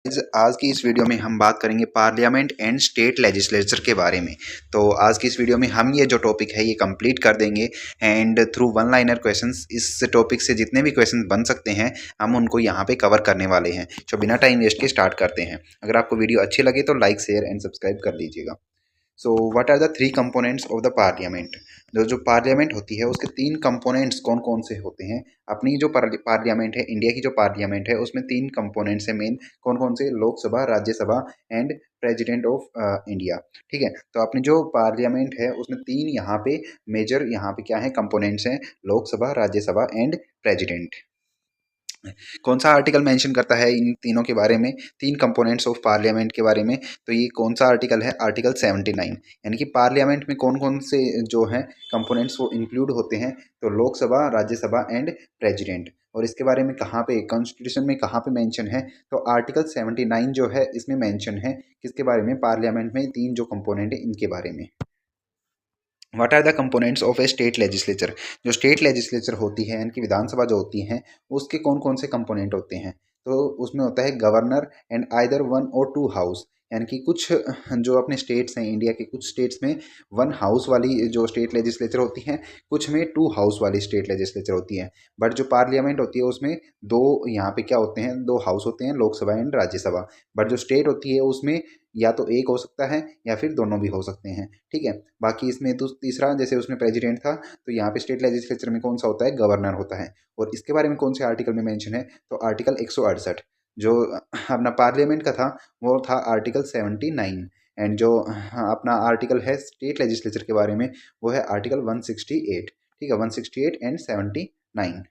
आज की इस वीडियो में हम बात करेंगे पार्लियामेंट एंड स्टेट लेजिस्लेचर के बारे में। तो आज की इस वीडियो में हम ये जो टॉपिक है ये कंप्लीट कर देंगे and through one liner questions इस टॉपिक से जितने भी क्वेश्चंस बन सकते हैं हम उनको यहाँ पे कवर करने वाले हैं। तो बिना टाइम वेस्ट के स्टार्ट करते हैं। अगर आपको वीडियो अच्छी लगे तो लाइक शेयर एंड सब्सक्राइब कर लीजिएगा। So what are the three components of the parliament. जो पार्लियामेंट होती है उसके तीन कंपोनेंट्स कौन कौन से होते हैं। अपनी जो पार्लियामेंट है, इंडिया की जो पार्लियामेंट है उसमें तीन कंपोनेंट्स है मेन। कौन कौन से? Lok Sabha, Rajya Sabha and president of India. ठीक है, तो अपनी जो पार्लियामेंट है उसमें तीन यहाँ पे मेजर यहाँ पे क्या है कंपोनेंट्स हैं, लोकसभा, राज्यसभा एंड प्रेसिडेंट। कौन सा आर्टिकल मेंशन करता है इन तीनों के बारे में, तीन कंपोनेंट्स ऑफ पार्लियामेंट के बारे में? तो ये कौन सा आर्टिकल है? आर्टिकल 79। यानी कि पार्लियामेंट में कौन कौन से जो हैं कंपोनेंट्स वो इंक्लूड होते हैं, तो लोकसभा, राज्यसभा एंड प्रेसिडेंट। और इसके बारे में कहाँ पे कॉन्स्टिट्यूशन में कहाँ पे मेंशन है? तो आर्टिकल 79 जो है इसमें मेंशन है किसके बारे में? पार्लियामेंट में तीन जो कंपोनेंट है इनके बारे में। What are the components of a state legislature. जो स्टेट लेजिस्लेचर होती है यानी कि विधानसभा जो होती है उसके कौन कौन से कंपोनेंट होते हैं? तो उसमें होता है गवर्नर एंड आइदर वन और टू हाउस। यानी कि कुछ जो अपने स्टेट्स हैं, इंडिया के कुछ स्टेट्स में वन हाउस वाली जो स्टेट लेजिस्लेचर होती हैं, कुछ में टू हाउस वाली स्टेट लेजिस्लेचर होती है। बट जो पार्लियामेंट होती है उसमें दो यहाँ पे क्या होते हैं, दो हाउस होते हैं, लोकसभा एंड राज्यसभा। बट जो स्टेट होती है उसमें या तो एक हो सकता है या फिर दोनों भी हो सकते हैं। ठीक है, बाकी इसमें तो तीसरा जैसे उसमें प्रेसिडेंट था, तो यहाँ पे स्टेट लेजिस्लेचर में कौन सा होता है? गवर्नर होता है। और इसके बारे में कौन से आर्टिकल में मेंशन है? तो आर्टिकल 168। जो अपना पार्लियामेंट का था वो था आर्टिकल 79। एंड जो अपना आर्टिकल है स्टेट लेजिस्लेचर के बारे में वो है आर्टिकल 168। ठीक है, 168 and 79।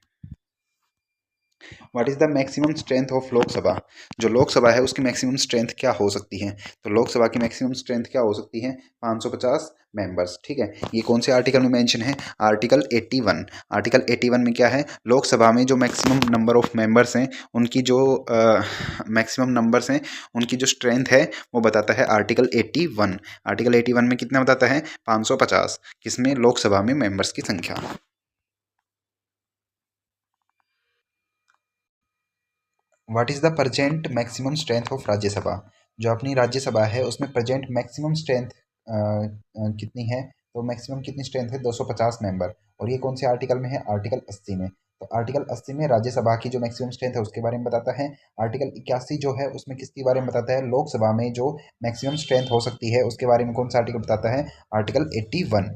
What is the maximum strength of Lok Sabha. जो लोकसभा है उसकी मैक्सिमम स्ट्रेंथ क्या हो सकती है? तो लोकसभा की मैक्सिमम स्ट्रेंथ क्या हो सकती है? 550 मेंबर्स। ठीक है, ये कौन से आर्टिकल में मेंशन है? आर्टिकल 81। आर्टिकल 81 में क्या है? लोकसभा में जो मैक्सिमम नंबर ऑफ मेंबर्स हैं उनकी जो मैक्सिमम नंबर्स हैं उनकी जो स्ट्रेंथ है वो बताता है आर्टिकल 81। आर्टिकल 81 में कितना बताता है? 550। किसमें? लोकसभा में मेंबर्स की संख्या। What is the present maximum strength of Rajya Sabha. जो अपनी राज्यसभा है उसमें प्रजेंट मैक्सिमम स्ट्रेंथ कितनी है? तो मैक्सिमम कितनी स्ट्रेंथ है? 250 मेंबर। और ये कौन से आर्टिकल में है? आर्टिकल 80 में। तो आर्टिकल 80 में राज्यसभा की जो मैक्सिमम स्ट्रेंथ है उसके बारे में बताता है। आर्टिकल 81 जो है उसमें किसके बारे में बताता है? लोकसभा में जो मैक्सिमम स्ट्रेंथ हो सकती है उसके बारे में कौन सा आर्टिकल बताता है? आर्टिकल 81।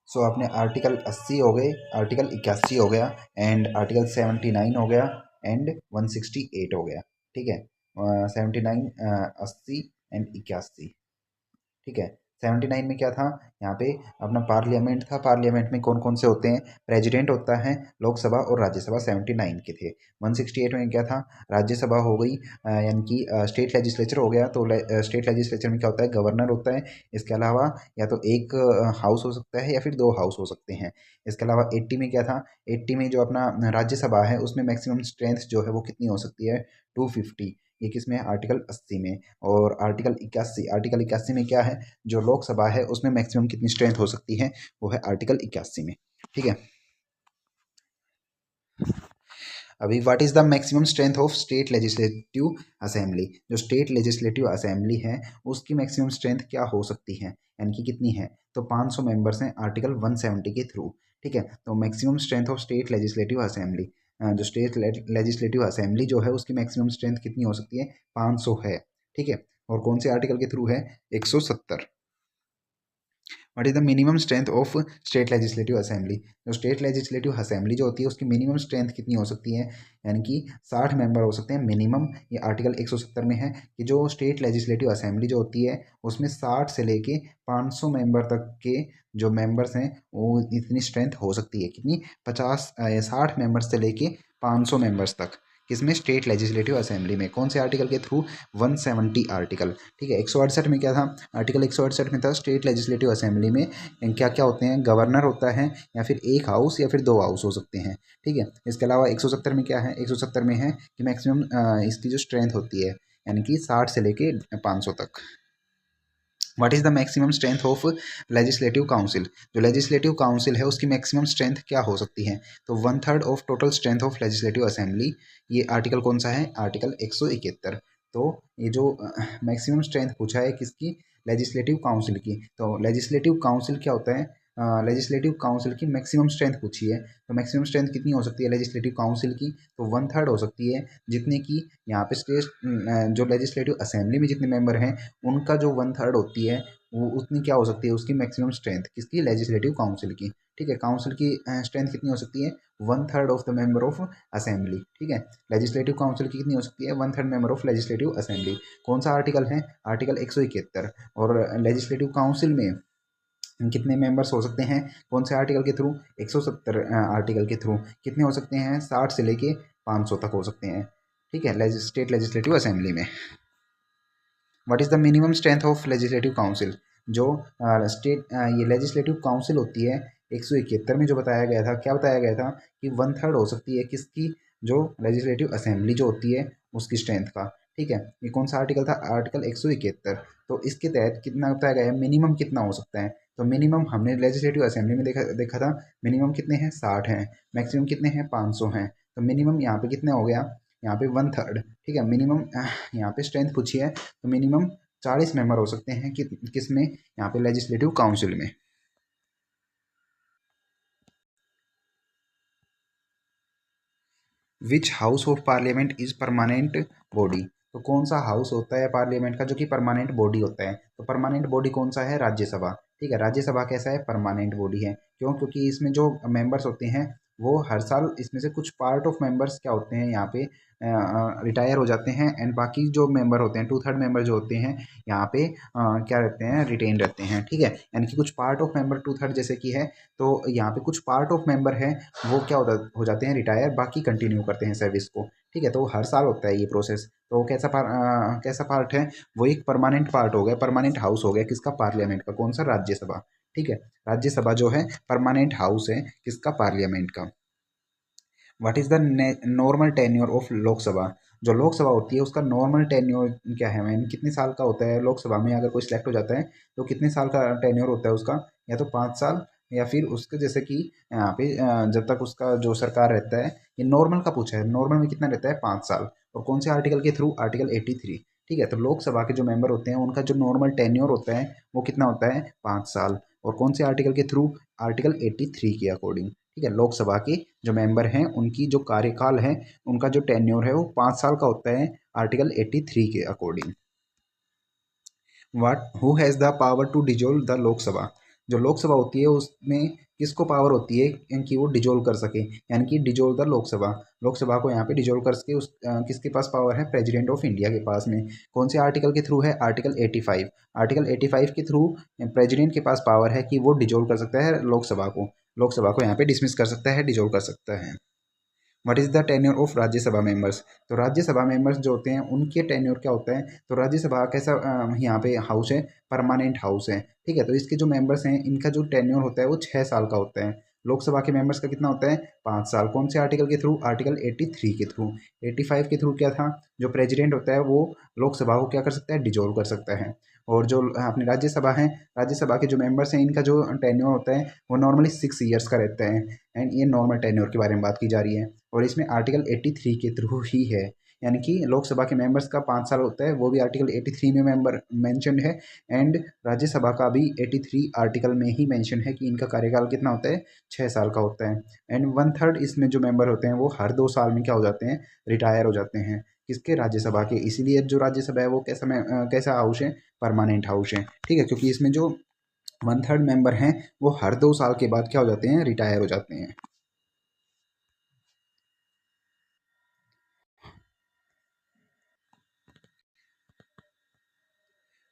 सो आपने आर्टिकल 80 हो गए, आर्टिकल 81 हो गया एंड आर्टिकल 79 हो गया एंड 168 हो गया। ठीक है, 79, 80 एंड 81। ठीक है, 79 में क्या था? यहाँ पे अपना पार्लियामेंट था। पार्लियामेंट में कौन कौन से होते हैं? प्रेसिडेंट होता है, लोकसभा और राज्यसभा 79 के थे। 168 में क्या था? राज्यसभा हो गई, यानी कि स्टेट लेजिस्लेचर हो गया। तो स्टेट लेजिस्लेचर में क्या होता है? गवर्नर होता है। इसके अलावा या तो एक हाउस हो सकता है या फिर दो हाउस हो सकते हैं। इसके अलावा 80 में क्या था? 80 में जो अपना राज्यसभा है उसमें मैक्सिमम स्ट्रेंथ जो है वो कितनी हो सकती है? 250। ये किस में है? आर्टिकल 80 में। और आर्टिकल 81 में क्या है? जो लोकसभा है उसमें मैक्सिमम कितनी स्ट्रेंथ हो सकती है? वो है आर्टिकल 81 में। ठीक है, अभी what is the maximum strength of state legislative assembly. जो स्टेट लेजिस्लेटिव असेंबली है उसकी मैक्सिमम स्ट्रेंथ क्या हो सकती है, यानी कि कितनी है? तो 500 मेंबर्स हैं आर्टिकल 170 के थ्रू। ठीक है, तो maximum strength of state legislative assembly, जो स्टेट लेजिस्लेटिव असेंबली जो है उसकी मैक्सिमम स्ट्रेंथ कितनी हो सकती है? 500 है। ठीक है, और कौन से आर्टिकल के थ्रू है? 170। What is the minimum strength of state legislative assembly. जो स्टेट लेजिस्लेटिव असेंबली जो होती है उसकी मिनिमम स्ट्रेंथ कितनी हो सकती है? यानी कि 60 मेंबर हो सकते हैं मिनिमम। ये आर्टिकल 170 में है कि जो स्टेट लेजिस्लेटिव असेंबली जो होती है उसमें 60 से लेके 500 मेंबर तक के जो मेंबर्स हैं वो इतनी स्ट्रेंथ हो सकती है। कितनी? 60 मेंबर्स से लेके 500 मेंबर्स तक। किसमें? स्टेट लेजिस्लेटिव असेंबली में। कौन से आर्टिकल के थ्रू? 170 आर्टिकल। ठीक है, 168 में क्या था? आर्टिकल 168 में था स्टेट लेजिस्लेटिव असेंबली में क्या क्या होते हैं? गवर्नर होता है या फिर एक हाउस या फिर दो हाउस हो सकते हैं। ठीक है, इसके अलावा 170 में क्या है? 170 में है कि मैक्सिमम इसकी जो स्ट्रेंथ होती है यानी कि 60 से लेके 500 तक। What is the maximum strength of legislative council. जो लेजिस्लेटिव काउंसिल है उसकी मैक्सिमम स्ट्रेंथ क्या हो सकती है? तो 1/3 of total strength of legislative assembly. ये आर्टिकल कौन सा है? आर्टिकल 171। तो ये जो मैक्सिमम स्ट्रेंथ पूछा है किसकी? लेजिस्लेटिव काउंसिल की। तो लेजिस्लेटिव काउंसिल क्या होता है? लेजिस्लेटिव काउंसिल की मैक्सिमम स्ट्रेंथ पूछी है। तो मैक्सिमम स्ट्रेंथ कितनी हो सकती है लेजिस्लेटिव काउंसिल की? तो 1/3 हो सकती है, जितने की यहाँ पे स्टेट जो लेजिस्लेटिव असेंबली में जितने मेंबर हैं उनका जो 1/3 होती है वो उतनी क्या हो सकती है उसकी मैक्सिमम स्ट्रेंथ किसकी? लेजिस्लेटिव काउंसिल की। ठीक है, काउंसिल की स्ट्रेंथ कितनी हो सकती है? 1/3 of the member of assembly. ठीक है, लेजिस्लेटिव काउंसिल की कितनी हो सकती है? 1/3 मेंबर ऑफ लेजिस्लेटिव असेंबली। कौन सा आर्टिकल है? आर्टिकल 171। और लेजिस्लेटिव काउंसिल में कितने मेंबर्स हो सकते हैं? कौन से आर्टिकल के थ्रू? 170 आर्टिकल के थ्रू। कितने हो सकते हैं? 60 से लेके 500 तक हो सकते हैं। ठीक है, स्टेट लेजिस्लेटिव असेंबली में। What is the minimum strength of legislative council. जो स्टेट ये लेजिस्लेटिव काउंसिल होती है 171 में जो बताया गया था, क्या बताया गया था कि 1/3 हो सकती है किसकी? जो लेजिस्लेटिव असेंबली जो होती है उसकी स्ट्रेंथ का। ठीक है, ये कौन सा आर्टिकल था? आर्टिकल 171। तो इसके तहत कितना बताया गया है? मिनिमम कितना हो सकता है? तो मिनिमम हमने लेजिस्लेटिव असेंबली में देखा था मिनिमम कितने हैं? 60 हैं। मैक्सिमम कितने हैं? 500 हैं। तो मिनिमम यहाँ पे कितना हो गया? यहाँ पे 1/3। ठीक है, मिनिमम यहाँ पे स्ट्रेंथ पूछी है तो मिनिमम 40 मेंबर हो सकते हैं कि किस में? यहाँ पे लेजिस्लेटिव काउंसिल में। विच house of parliament is permanent body. तो कौन सा हाउस होता है पार्लियामेंट का जो कि परमानेंट बॉडी होता है? तो परमानेंट बॉडी कौन सा है? राज्यसभा। ठीक है, राज्यसभा कैसा है? परमानेंट बॉडी है। क्यों? क्योंकि इसमें जो मेंबर्स होते हैं वो हर साल इसमें से कुछ पार्ट ऑफ मेंबर्स क्या होते हैं यहाँ पे रिटायर हो जाते हैं एंड बाकी जो मेंबर होते हैं 2/3 मेंबर जो होते हैं यहाँ पे क्या रहते हैं? रिटेन रहते हैं। ठीक है, यानी कि कुछ पार्ट ऑफ मेंबर 2/3 जैसे कि है, तो यहाँ पे कुछ पार्ट ऑफ मेंबर है वो क्या हो जाते हैं? रिटायर, बाकी कंटिन्यू करते हैं सर्विस को। ठीक है, तो हर साल होता है ये प्रोसेस। तो कैसा पार्ट है? वो एक परमानेंट पार्ट हो गया, परमानेंट हाउस हो गया किसका? पार्लियामेंट का। कौन सा? राज्यसभा। ठीक है, राज्यसभा जो है परमानेंट हाउस है किसका? पार्लियामेंट का। What is the normal tenure of Lok Sabha. जो लोकसभा होती है उसका नॉर्मल टेन्योर क्या है? मैम कितने साल का होता है लोकसभा में? अगर कोई सिलेक्ट हो जाता है तो कितने साल का टेन्योर होता है उसका? या तो 5 साल या फिर उसके जैसे कि यहाँ पे जब तक उसका जो सरकार रहता है। ये नॉर्मल का पूछा है, नॉर्मल में कितना रहता है? 5 साल। और कौन से आर्टिकल के थ्रू? आर्टिकल 83। ठीक है, तो लोकसभा के जो मेंबर होते हैं उनका जो नॉर्मल टेन्योर होता है वो कितना होता है? 5 साल। और कौन से आर्टिकल के थ्रू? आर्टिकल 83 के अकॉर्डिंग। ठीक है, लोकसभा के जो मेंबर हैं उनकी जो कार्यकाल है उनका जो टेन्योर है वो 5 साल का होता है आर्टिकल 83 के according. What who has the power to dissolve the Lok Sabha. जो लोकसभा होती है उसमें किसको पावर होती है कि वो डिजोल्व कर सके, यानी कि डिजोल्व द लोकसभा। लोकसभा को यहाँ पे डिजोल्व करके किसके पास पावर है? प्रेसिडेंट ऑफ इंडिया के पास में। कौन से आर्टिकल के थ्रू है? आर्टिकल 85। आर्टिकल 85 के थ्रू प्रेसिडेंट के पास पावर है कि वो डिजोल्व कर सकता है लोकसभा को। लोकसभा को यहाँ पे डिसमिस कर सकता है, डिजोल्व कर सकता है। What is the tenure of Rajya Sabha members. तो राज्यसभा मेंबर्स जो होते हैं उनके टेन्योर क्या होता है? तो राज्यसभा कैसा यहाँ पे हाउस है? परमानेंट हाउस है। ठीक है, तो इसके जो मेंबर्स हैं इनका जो टेन्योर होता है वो 6 साल का होता है। लोकसभा के मेंबर्स का कितना होता है? 5 साल। कौन से आर्टिकल के थ्रू? आर्टिकल 83 के थ्रू। 85 के थ्रू क्या था? जो प्रेसिडेंट होता है वो लोकसभा को क्या कर सकता है? डिजोल्व कर सकता है। और जो अपनी राज्यसभा है, राज्यसभा के जो मेंबर्स हैं इनका जो टेन्योर होता है वो नॉर्मली 6 ईयर्स का रहता है। एंड ये नॉर्मल टेन्योर के बारे में बात की जा रही है और इसमें आर्टिकल 83 के थ्रू ही है। यानी कि लोकसभा के मेंबर्स का 5 साल होता है, वो भी आर्टिकल 83 में मेंबर मेंशनड है। एंड राज्यसभा का भी 83 आर्टिकल में ही मेंशन है कि इनका कार्यकाल कितना होता है? 6 साल का होता है। एंड 1/3 इसमें जो मेंबर होते हैं वो हर 2 साल में क्या हो जाते हैं? रिटायर हो जाते हैं। किसके? राज्यसभा के। इसीलिए जो राज्यसभा है वो कैसा हाउस है? परमानेंट हाउस है। ठीक है, क्योंकि इसमें जो 1/3 मेंबर हैं वो हर 2 साल के बाद क्या हो जाते हैं? रिटायर हो जाते हैं।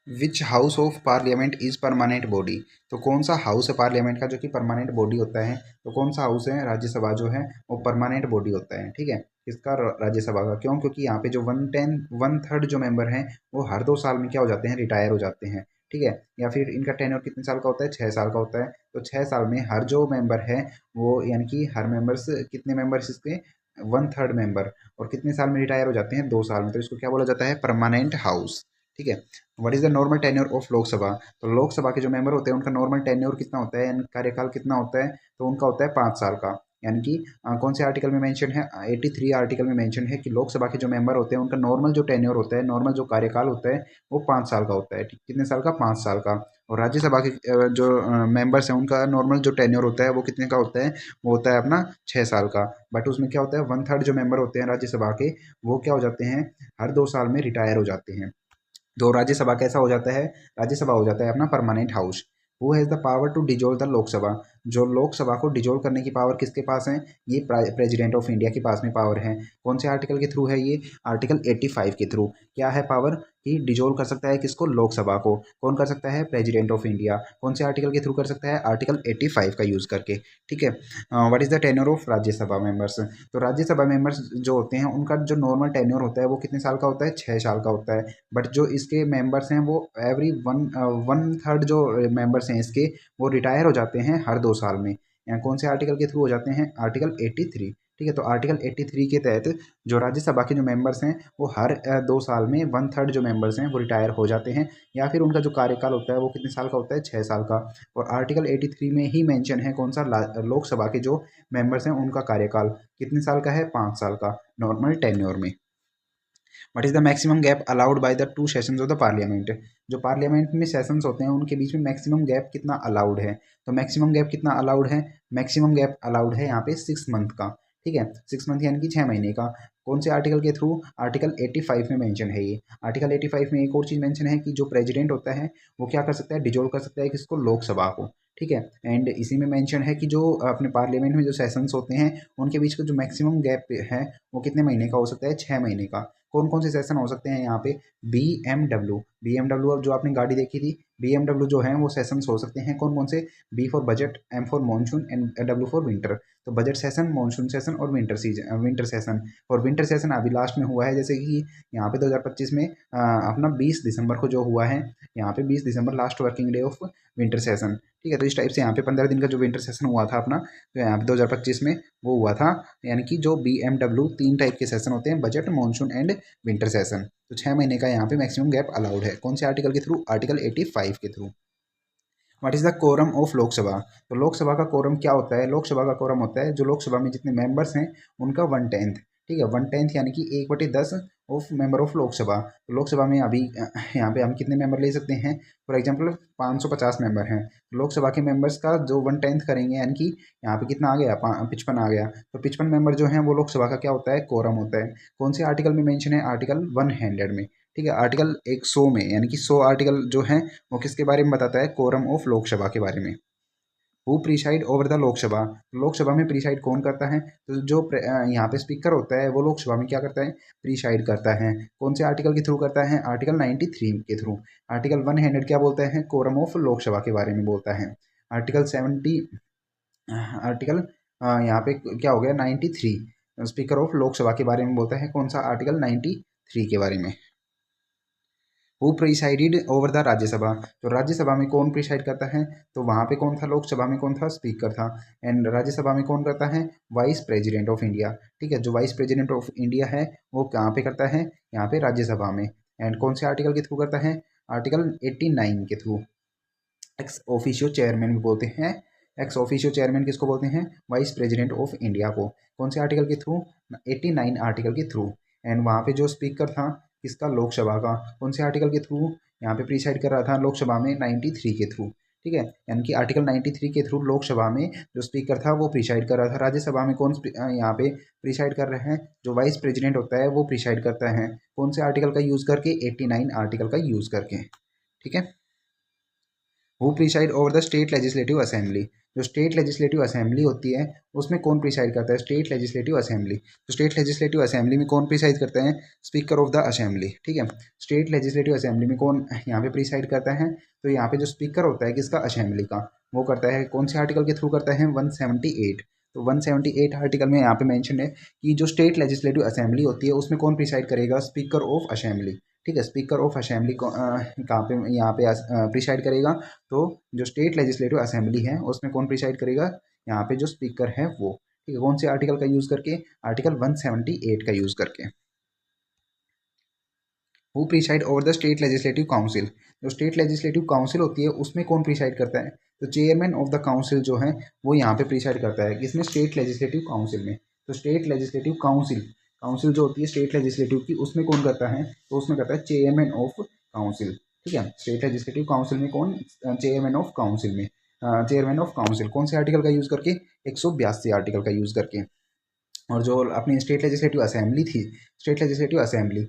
विच house of parliament is permanent body. तो कौन सा हाउस है पार्लियामेंट का जो कि परमानेंट बॉडी होता है? तो कौन सा हाउस है? राज्यसभा जो है वो परमानेंट बॉडी होता है। ठीक है, किसका? राज्यसभा का। क्यों? क्योंकि यहाँ पे जो 1/3 जो मेंबर हैं वो हर 2 साल में क्या हो जाते हैं? रिटायर हो जाते हैं। ठीक है, या फिर इनका टेन्योर कितने साल का होता है? 6 साल का होता है। तो 6 साल में हर जो मेंबर है वो यानी कि हर मेंबर्स कितने मेंबर्स इसके? 1/3 मेंबर। और कितने साल में रिटायर हो जाते हैं? 2 साल में। तो इसको क्या बोला जाता है? Permanent house. ठीक है। What is the normal tenure of Lok Sabha? तो लोकसभा के जो मेंबर होते हैं उनका नॉर्मल टेन्योर कितना होता है, यानी कार्यकाल कितना होता है, तो उनका होता है 5 साल का। यानी कि कौन से आर्टिकल में मेंशन है, 83 आर्टिकल में मेंशन है कि लोकसभा के जो मेंबर होते हैं उनका नॉर्मल जो टेन्योर होता है, नॉर्मल जो कार्यकाल होता है वो 5 साल का होता है। कितने साल का? 5 साल का। और राज्यसभा के जो मेंबर्स हैं उनका नॉर्मल जो टेन्योर होता है वो कितने का होता है, वो होता है अपना 6 साल का। बट उसमें क्या होता है, 1/3 जो मेंबर होते हैं राज्यसभा के वो क्या हो जाते हैं, हर 2 साल में रिटायर हो जाते हैं। तो राज्यसभा कैसा हो जाता है, राज्यसभा हो जाता है अपना permanent house. Who has the power to dissolve the Lok Sabha? जो लोकसभा को डिजोल्व करने की पावर किसके पास है, ये प्रेसिडेंट ऑफ इंडिया के पास में पावर है। कौन से आर्टिकल के थ्रू है ये, आर्टिकल 85 के थ्रू। क्या है पावर कि डिजोल्व कर सकता है किसको, लोकसभा को। कौन कर सकता है, प्रेसिडेंट ऑफ इंडिया। कौन से आर्टिकल के थ्रू कर सकता है, आर्टिकल 85 का यूज करके। ठीक है। What is the tenure of Rajya Sabha members? तो राज्यसभा मेंबर्स जो होते हैं उनका जो नॉर्मल टेन्योर होता है वो कितने साल का होता है, 6 साल का होता है। बट जो इसके मेंबर्स हैं वो एवरी 1/3 जो मेंबर्स हैं इसके वो रिटायर हो जाते हैं हर 2 साल में। कौन से आर्टिकल के थ्रू हो जाते हैं, आर्टिकल 83। ठीक है। तो आर्टिकल 83 के तहत जो राज्यसभा के जो मेंबर्स हैं वो हर 2 साल में 1/3 जो मेंबर्स हैं वो रिटायर हो जाते हैं, या फिर उनका जो कार्यकाल होता है वो कितने साल का होता है, 6 साल का। और आर्टिकल 83 में ही मेंशन है कौन सा, लोकसभा के जो मेंबर्स हैं उनका कार्यकाल कितने साल का है, 5 साल का, नॉर्मल टेन्योर में। What is the maximum gap allowed by the 2 sessions of the parliament? जो पार्लियामेंट में सेशंस होते हैं उनके बीच में मैक्सिमम गैप कितना अलाउड है? तो मैक्सिमम गैप कितना अलाउड है, मैक्सिमम गैप अलाउड है यहाँ पे 6 मंथ का। ठीक है, 6 मंथ यानी कि 6 महीने का। कौन से आर्टिकल के थ्रू, आर्टिकल 85 में मेंशन है ये। आर्टिकल 85 में एक और चीज मेंशन है कि जो प्रेसिडेंट होता है वो क्या कर सकता है, डिजोल्व कर सकता है किसको, लोकसभा को। ठीक है। एंड इसी में मेंशन है कि जो अपने पार्लियामेंट में जो सेशंस होते हैं उनके बीच का जो मैक्सिमम गैप है वो कितने महीने का हो सकता है, 6 महीने का। कौन कौन से सेशन हो सकते हैं यहाँ पे, बी एम डब्ल्यू, अब जो आपने गाड़ी देखी थी बी एम डब्ल्यू जो है वो सेशंस हो सकते हैं कौन कौन से, B for budget, M for monsoon and W for winter. तो बजट सेशन, मानसून सेशन और विंटर सेशन। और विंटर सेशन अभी लास्ट में हुआ है, जैसे कि यहाँ पे 2025 में अपना 20 दिसंबर को जो हुआ है, यहाँ पे 20 दिसंबर last working day of winter session. ठीक है। तो इस टाइप से यहाँ पे 15 दिन का जो विंटर सेशन हुआ था अपना, तो यहाँ पे 2025 में वो हुआ था। यानी कि जो बी एम डब्ल्यू 3 टाइप के सेशन होते हैं, budget, monsoon and winter session. तो 6 महीने का यहाँ पे मैक्सिमम गैप अलाउड है। कौन से आर्टिकल के थ्रू, आर्टिकल 85 के through. What is the quorum of Lok Sabha? तो लोकसभा का कोरम क्या होता है, लोकसभा का कोरम होता है जो लोकसभा में जितने मेंबर्स हैं उनका 1/10। ठीक है, 1/10 यानी कि 1/10 ऑफ मेंबर ऑफ लोकसभा। तो लोकसभा में अभी यहाँ पे हम कितने मेंबर ले सकते हैं, फॉर एग्जांपल 550 मेंबर हैं। लोकसभा के मेंबर्स का जो 1/10 करेंगे, यानी कि यहाँ पे कितना आ गया, 55 आ गया। तो 55 मेंबर जो हैं वो लोकसभा का क्या होता है, कोरम होता है। कौन से आर्टिकल में मेंशन है, आर्टिकल 100 में। ठीक है, आर्टिकल 100 में, यानी कि 100 आर्टिकल जो है वो किसके बारे में बताता है, कोरम ऑफ लोकसभा के बारे में। Who preside over the Lok Sabha? Lok Sabha में प्रिसाइड कौन करता है, तो जो यहाँ पे स्पीकर होता है वो लोकसभा में क्या करता है, प्रिसाइड करता है। कौन से आर्टिकल के थ्रू करता है, आर्टिकल 93 के थ्रू। आर्टिकल 100 क्या बोलता है, कोरम ऑफ लोकसभा के बारे में बोलता है। आर्टिकल 70, आर्टिकल यहाँ पे क्या हो गया, 93 स्पीकर ऑफ लोकसभा के बारे में बोलता है। कौन सा, आर्टिकल 93 के बारे में। Who presided over the Rajya Sabha? तो राज्यसभा में कौन प्रिसाइड करता है, तो वहाँ पे कौन था, लोकसभा में कौन था, स्पीकर था। एंड राज्यसभा में कौन करता है, वाइस प्रेसिडेंट ऑफ इंडिया। ठीक है, जो वाइस प्रेसिडेंट ऑफ इंडिया है वो कहाँ पे करता है, यहाँ पे राज्यसभा में। एंड कौन से आर्टिकल के थ्रू करता है, आर्टिकल 89 के थ्रू। एक्स ऑफिशियो चेयरमैन भी बोलते हैं। एक्स ऑफिशियो चेयरमैन किसको बोलते हैं, वाइस प्रेसिडेंट ऑफ इंडिया को। कौन से आर्टिकल के थ्रू, 89 आर्टिकल के थ्रू। एंड वहाँ पे जो स्पीकर था किसका, लोकसभा का, कौन से आर्टिकल के थ्रू, यहाँ पे प्रिसाइड कर रहा था लोकसभा में 93 के थ्रू। ठीक है, यानी कि आर्टिकल 93 के थ्रू लोकसभा में जो स्पीकर था वो प्रिसाइड कर रहा था। राज्यसभा में कौन यहाँ पे प्रिसाइड कर रहे हैं, जो वाइस प्रेसिडेंट होता है वो प्रिसाइड करता है। कौन से आर्टिकल का यूज़ करके, 89 आर्टिकल का यूज़ करके। ठीक है। Who preside over the state legislative assembly? जो स्टेट लेजिस्लेटिव असेंबली होती है उसमें कौन प्रिसाइड करता है, स्टेट लेजिस्लेटिव असेंबली। तो स्टेट लेजिस्लेटिव असेंबली में कौन प्रिसाइड करते हैं, स्पीकर ऑफ द असेंबली। ठीक है, स्टेट लेजिस्लेटिव असेंबली में कौन यहाँ पे प्रिसाइड करता है, तो यहाँ पे जो स्पीकर होता है किसका, असेंबली का, वो करता है। कौन से आर्टिकल के थ्रू करता है, 178। तो 178 आर्टिकल में यहाँ पे मेंशन है कि जो स्टेट लेजिस्लेटिव असेंबली होती है उसमें कौन प्रिसाइड करेगा, स्पीकर ऑफ असेंबली। ठीक है, स्पीकर ऑफ असेंबली को कहाँ पे, यहाँ पे प्रिसाइड करेगा। तो जो स्टेट लेजिस्लेटिव असेंबली है उसमें कौन प्रिसाइड करेगा, यहाँ पे जो स्पीकर है वो। ठीक है, कौन से आर्टिकल का यूज करके, आर्टिकल 178 का यूज करके। Who preside over the state legislative council, जो स्टेट लेजिस्लेटिव काउंसिल होती है उसमें कौन प्रिसाइड करता है, तो चेयरमैन ऑफ द काउंसिल जो है वो यहाँ पे प्रिसाइड करता है, किसमें, स्टेट लेजिस्लेटिव काउंसिल में। तो स्टेट लेजिस्लेटिव काउंसिल, काउंसिल जो होती है स्टेट लेजिस्लेटिव की, उसमें कौन करता है, तो उसमें करता है चेयरमैन ऑफ काउंसिल। ठीक है, स्टेट लेजिस्लेटिव काउंसिल में कौन, चेयरमैन ऑफ काउंसिल में, चेयरमैन ऑफ काउंसिल कौन से आर्टिकल का यूज़ करके, 182 आर्टिकल का यूज़ करके। और जो अपनी स्टेट लेजिस्लेटिव असेंबली थी, स्टेट लेजिस्लेटिव असेंबली,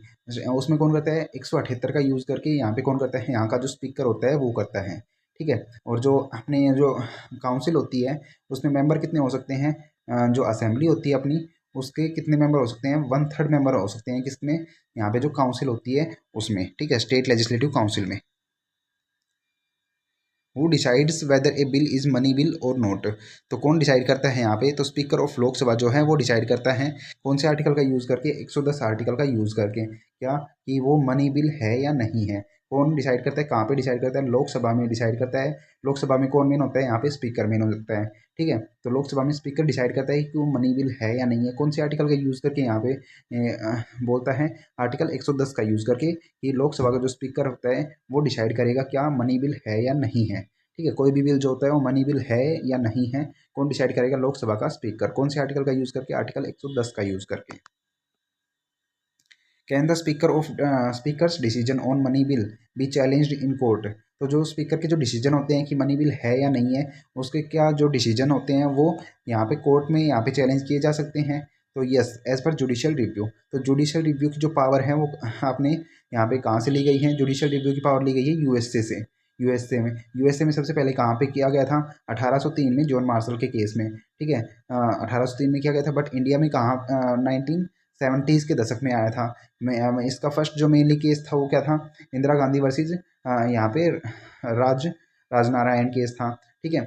उसमें कौन करता है, 178 का यूज़ करके यहाँ पे कौन करता है, यहाँ का जो स्पीकर होता है वो करता है। ठीक है, और जो अपने जो काउंसिल होती है उसमें मेंबर कितने हो सकते हैं, जो असेंबली होती है अपनी उसके कितने मेंबर हो सकते हैं, 1/3 मेंबर हो सकते हैं, किसमें, यहाँ पे जो काउंसिल होती है उसमें। ठीक है, स्टेट लेजिस्लेटिव काउंसिल में। Who decides whether A bill is money bill और नोट, तो कौन डिसाइड करता है यहाँ पे, तो स्पीकर ऑफ लोकसभा जो है वो डिसाइड करता है, कौन से आर्टिकल का यूज़ करके, 110 आर्टिकल का यूज़ करके, क्या कि वो मनी बिल है या नहीं है। कौन डिसाइड करता है, कहाँ पे डिसाइड करता है, लोकसभा में डिसाइड करता है। लोकसभा में कौन मेन होता है, यहाँ पे स्पीकर मेन होता है। ठीक है, तो लोकसभा में स्पीकर डिसाइड करता है कि वो मनी बिल है या नहीं है, कौन से आर्टिकल का यूज़ करके, यहाँ पे बोलता है आर्टिकल 110 का यूज़ करके, कि लोकसभा का जो स्पीकर होता है वो डिसाइड करेगा क्या मनी बिल है या नहीं है। ठीक है, कोई भी बिल जो होता है वो मनी बिल है या नहीं है, कौन डिसाइड करेगा, लोकसभा का स्पीकर, कौन से आर्टिकल का यूज़ करके, आर्टिकल 110 का यूज़ करके। Can the speaker of speakers decision on money bill B challenged in court, तो जो स्पीकर के जो डिसीजन होते हैं कि मनी बिल है या नहीं है, उसके क्या जो डिसीजन होते हैं वो यहाँ पे कोर्ट में यहाँ पे चैलेंज किए जा सकते हैं। तो yes, as per judicial review, तो जुडिशियल रिव्यू की जो पावर है वो आपने यहाँ पे कहाँ से ली गई है, जुडिशियल रिव्यू की पावर ली गई है यूएसए से। यूएसए में सबसे पहले कहाँ पे किया गया था, 1803 में जॉन मार्शल के केस में। ठीक है, 1803 में किया गया था, बट इंडिया में कहाँ, 1970s के दशक में आया था। मैं इसका फर्स्ट जो मेनली केस था वो क्या था, इंदिरा गांधी वर्सेस यहाँ पे राजनारायण केस था। ठीक है,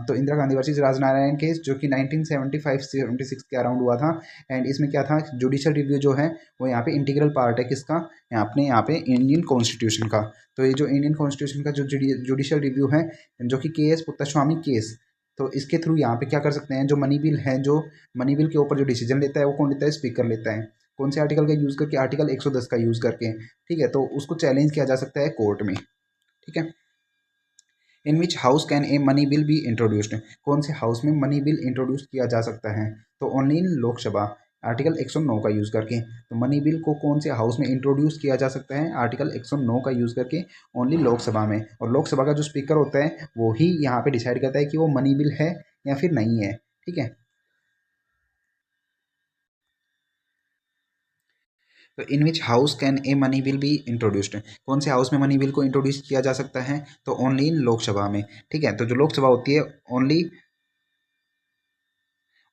तो इंदिरा गांधी वर्सेस राजनारायण केस जो कि 1975-76 के अराउंड हुआ था। एंड इसमें क्या था, जुडिशियल रिव्यू जो है वो यहाँ पे इंटीग्रल पार्ट है किसका, यहाँ पे इंडियन कॉन्स्टिट्यूशन का। तो ये जो इंडियन कॉन्स्टिट्यूशन का जो जुडिशियल रिव्यू है, जो कि केएस पुत्तस्वामी केस, तो इसके थ्रू यहाँ पे क्या कर सकते हैं, जो मनी बिल है, जो मनी बिल के ऊपर जो डिसीजन लेता है वो कौन लेता है, स्पीकर लेता है। कौन से आर्टिकल का यूज़ करके, आर्टिकल 110 का यूज़ करके। ठीक है, तो उसको चैलेंज किया जा सकता है कोर्ट में। ठीक है, in which house can a money bill be introduced, कौन से हाउस में मनी बिल इंट्रोड्यूस किया जा सकता है, तो ओनली इन लोकसभा, आर्टिकल 109 का यूज़ करके। तो मनी बिल को कौन से हाउस में इंट्रोड्यूस किया जा सकता है, आर्टिकल 109 का यूज़ करके, ओनली लोकसभा में। और लोकसभा का जो स्पीकर होता है वो ही यहाँ पे डिसाइड करता है कि वो मनी बिल है या फिर नहीं है। ठीक है, तो in which house can a money bill be introduced, कौन से हाउस में मनी बिल को इंट्रोड्यूस किया जा सकता है, तो ओनली इन लोकसभा में। ठीक है, तो जो लोकसभा होती है, ओनली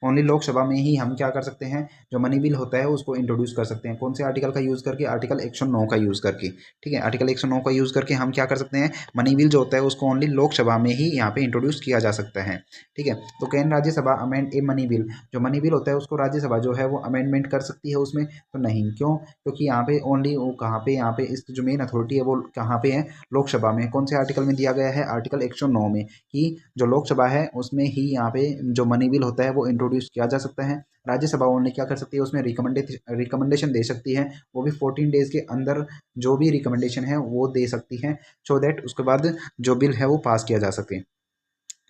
ओनली लोकसभा में ही हम क्या कर सकते हैं, जो मनी बिल होता है उसको इंट्रोड्यूस कर सकते हैं, कौन से आर्टिकल का यूज़ करके, आर्टिकल 109 का यूज़ करके। ठीक है, आर्टिकल 109 का यूज़ करके हम क्या कर सकते हैं, मनी बिल जो होता है उसको ओनली लोकसभा में ही यहाँ पे इंट्रोड्यूस किया जा सकता है। ठीक है, तो can Rajya Sabha amend A money bill, जो मनी बिल होता है उसको राज्यसभा जो है वो अमेंडमेंट कर सकती है उसमें, तो नहीं, क्यों, क्योंकि यहाँ पे ओनली वो कहाँ पे, यहाँ पे इसकी जो मेन अथॉरिटी है वो कहाँ पे है, लोकसभा में। कौन से आर्टिकल में दिया गया है, आर्टिकल 109 में, कि जो लोकसभा है उसमें ही यहाँ पे जो मनी बिल होता है वो इंट्रोड्यूस किया जा सकता है। राज्यसभा ओनली क्या कर सकती है, उसमें रिकमेंडेशन दे सकती है, वो भी 14 डेज के अंदर जो भी रिकमेंडेशन है वो दे सकती है, सो दैट उसके बाद जो बिल है वो पास किया जा सके।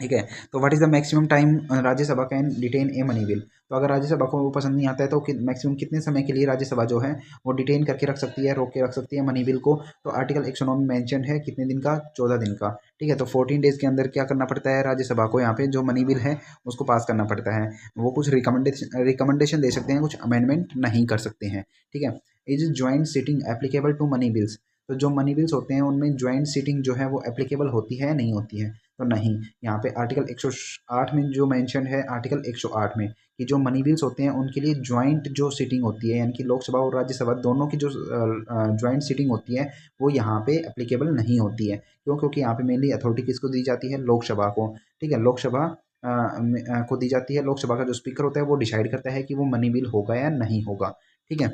ठीक है, तो what is the maximum time Rajya Sabha can detain A money bill, तो अगर राज्यसभा को वो पसंद नहीं आता है तो मैक्सिमम कितने समय के लिए राज्यसभा जो है वो डिटेन करके रख सकती है, रोक के रख सकती है मनी बिल को, तो आर्टिकल 109 में मैंशन है कितने दिन का, 14 दिन का। ठीक है, तो 14 डेज के अंदर क्या करना पड़ता है राज्यसभा को, यहाँ पे जो मनी बिल है उसको पास करना पड़ता है। वो कुछ रिकमेंडेशन दे सकते हैं, कुछ अमेंडमेंट नहीं कर सकते हैं। ठीक है, is joint sitting applicable to money bills, तो जो मनी बिल्स होते हैं उनमें ज्वाइंट सीटिंग जो है वो एप्लीकेबल होती है नहीं होती है, तो नहीं, यहाँ पे आर्टिकल 108 में जो मेंशन है, आर्टिकल 108 में, कि जो मनी बिल्स होते हैं उनके लिए ज्वाइंट जो सीटिंग होती है, यानी कि लोकसभा और राज्यसभा दोनों की जो ज्वाइंट सीटिंग होती है वो यहाँ पे एप्लीकेबल नहीं होती है। क्यों, क्योंकि यहाँ पे मेनली अथॉरिटी किसको दी जाती है, लोकसभा को। ठीक है, लोकसभा को दी जाती है, लोकसभा का जो स्पीकर होता है वो डिसाइड करता है कि वो मनी बिल होगा या नहीं होगा। ठीक है,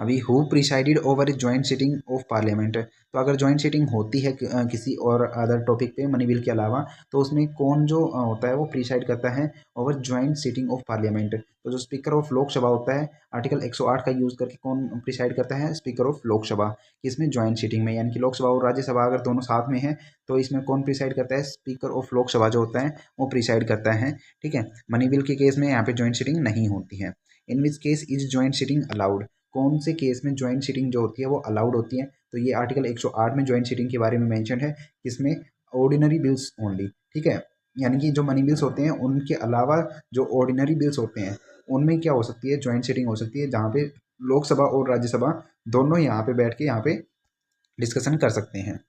अभी who presided over a joint sitting of parliament, तो अगर जॉइंट सिटिंग होती है किसी और अदर टॉपिक पे मनी बिल के अलावा, तो उसमें कौन जो होता है वो प्रिसाइड करता है over joint sitting of parliament. तो जो स्पीकर ऑफ लोकसभा होता है, आर्टिकल 108 का यूज़ करके कौन प्रिसाइड करता है, स्पीकर ऑफ लोकसभा। इसमें जॉइंट सिटिंग में यानी कि लोकसभा और राज्यसभा अगर दोनों साथ में हैं तो इसमें कौन प्रिसाइड करता है, स्पीकर ऑफ लोकसभा जो होता है वो प्रिसाइड करता है। ठीक है, मनी बिल के केस में यहाँ पे जॉइंट सिटिंग नहीं होती है। In which case is joint sitting allowed, कौन से केस में जॉइंट सिटिंग जो होती है वो अलाउड होती है, तो ये आर्टिकल 108 में जॉइंट सिटिंग के बारे में मेंशन है, इसमें ऑर्डिनरी बिल्स ओनली। ठीक है, यानी कि जो मनी बिल्स होते हैं उनके अलावा जो ऑर्डिनरी बिल्स होते हैं उनमें क्या हो सकती है, जॉइंट सिटिंग हो सकती है, जहाँ पे लोकसभा और राज्यसभा दोनों यहाँ पे बैठ के यहाँ पे डिस्कशन कर सकते हैं।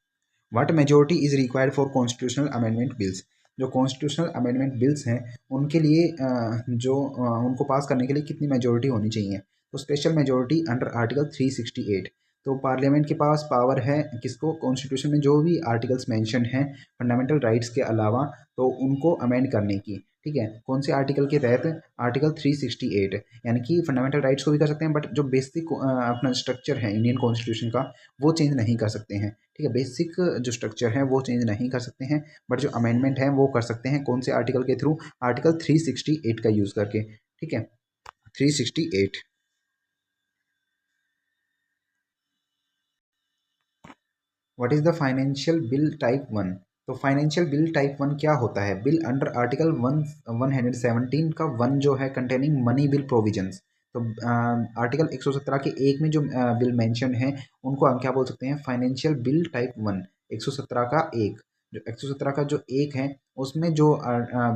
What majority is required for constitutional amendment bills, जो कॉन्स्टिट्यूशनल अमेंडमेंट बिल्स हैं उनके लिए उनको पास करने के लिए कितनी मेजोरिटी होनी चाहिए, तो स्पेशल मेजोरिटी अंडर आर्टिकल 368। तो पार्लियामेंट के पास पावर है किसको, कॉन्स्टिट्यूशन में जो भी आर्टिकल्स मेंशन हैं फंडामेंटल राइट्स के अलावा, तो उनको अमेंड करने की। ठीक है, कौन से आर्टिकल के तहत, आर्टिकल 368, यानी कि फंडामेंटल राइट्स को भी कर सकते हैं, बट जो बेसिक अपना स्ट्रक्चर है इंडियन कॉन्स्टिट्यूशन का वो चेंज नहीं कर सकते हैं। ठीक है, बेसिक जो स्ट्रक्चर है वो चेंज नहीं कर सकते हैं, बट जो अमेंडमेंट है वो कर सकते हैं। कौन से आर्टिकल के थ्रू, आर्टिकल 368 का यूज़ करके। ठीक है, 368। What is the financial bill type 1, तो फाइनेंशियल बिल टाइप 1 क्या होता है, बिल अंडर आर्टिकल 117 का 1 जो है कंटेनिंग मनी बिल प्रोविजंस। तो आर्टिकल 117 के एक में जो बिल मेंशन है उनको हम क्या बोल सकते हैं, फाइनेंशियल बिल टाइप 1। 117 का एक, जो 117 का जो एक है उसमें जो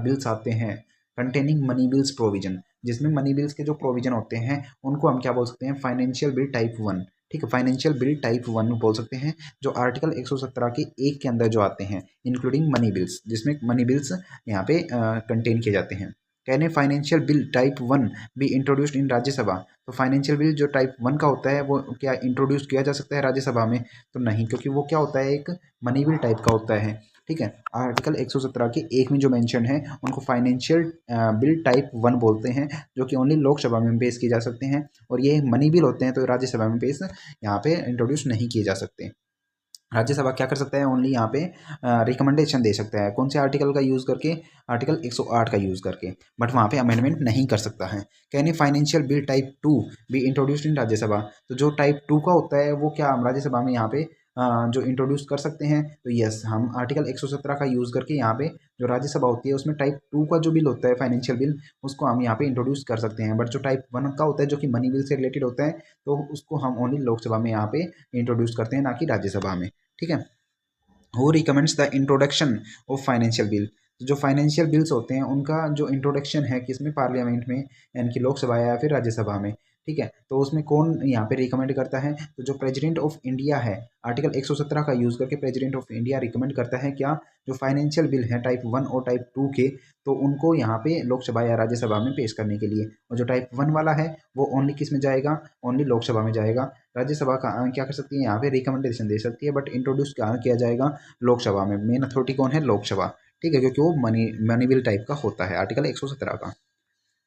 बिल्स आते हैं कंटेनिंग मनी बिल्स प्रोविजन, जिसमें मनी बिल्स के जो प्रोविजन होते हैं उनको हम क्या बोल सकते हैं, फाइनेंशियल बिल टाइप 1। ठीक है, फाइनेंशियल बिल टाइप 1 बोल सकते हैं, जो आर्टिकल 117 के एक के अंदर जो आते हैं इंक्लूडिंग मनी बिल्स, जिसमें मनी बिल्स यहाँ पे कंटेन किए जाते हैं। Can a financial bill type 1 be introduced in Rajya Sabha, तो फाइनेंशियल बिल जो टाइप 1 का होता है वो क्या इंट्रोड्यूस किया जा सकता है राज्यसभा में, तो नहीं, क्योंकि वो क्या होता है, एक मनी बिल टाइप का होता है। ठीक है, आर्टिकल 117 के एक में जो मेंशन है उनको फाइनेंशियल बिल टाइप 1 बोलते हैं, जो कि ओनली लोकसभा में पेश किए जा सकते हैं, और ये मनी बिल होते हैं तो राज्यसभा में पेश यहाँ पे इंट्रोड्यूस नहीं किए जा सकते। राज्यसभा क्या कर सकता है, ओनली यहाँ पे रिकमेंडेशन दे सकता है, कौन से आर्टिकल का यूज़ करके, आर्टिकल 108 का यूज़ करके, बट वहाँ पे अमेंडमेंट नहीं कर सकता है। Can a financial bill type 2 be introduced in Rajya Sabha, तो जो टाइप 2 का होता है वो क्या हम राज्यसभा में यहाँ पे जो इंट्रोड्यूस कर सकते हैं, तो यस, हम आर्टिकल 117 का यूज़ करके यहाँ पे जो राज्यसभा होती है उसमें टाइप 2 का जो बिल होता है फाइनेंशियल बिल, उसको हम यहाँ पे इंट्रोड्यूस कर सकते हैं, बट जो टाइप 1 का होता है जो कि मनी बिल से रिलेटेड होता है, तो उसको हम ओनली लोकसभा में यहाँ पे इंट्रोड्यूस करते हैं, ना कि राज्यसभा में। ठीक है, who recommends the introduction of financial bill, जो फाइनेंशियल बिल्स होते हैं उनका जो इंट्रोडक्शन है किसमें, पार्लियामेंट में, यानी कि लोकसभा या फिर राज्यसभा में। ठीक है, तो उसमें कौन यहाँ पे रिकमेंड करता है, तो जो प्रेसिडेंट ऑफ इंडिया है, आर्टिकल 117 का यूज़ करके प्रेसिडेंट ऑफ इंडिया रिकमेंड करता है क्या, जो फाइनेंशियल बिल है टाइप 1 और टाइप 2 के, तो उनको यहाँ पे लोकसभा या राज्यसभा में पेश करने के लिए, और जो टाइप 1 वाला है वो ओनली किस में जाएगा, ओनली लोकसभा में जाएगा। राज्यसभा का क्या कर सकती है, यहाँ पे रिकमेंडेशन दे सकती है, बट इंट्रोड्यूस कहाँ किया जाएगा, लोकसभा में। मेन अथॉरिटी कौन है, लोकसभा। ठीक है, क्योंकि वो मनी बिल टाइप का होता है, आर्टिकल 117 का।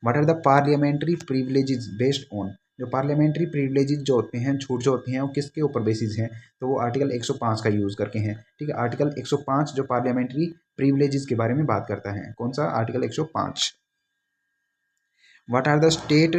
What are the parliamentary privileges based on, जो पार्लियामेंट्री प्रिविलेजेस जो होते हैं, छूट जो होती हैं, वो किसके ऊपर बेसिस हैं, तो वो आर्टिकल 105 का यूज़ करके हैं। ठीक है, आर्टिकल 105 जो पार्लियामेंट्री प्रिविलेजेस के बारे में बात करता है, कौन सा, article 105। What are the state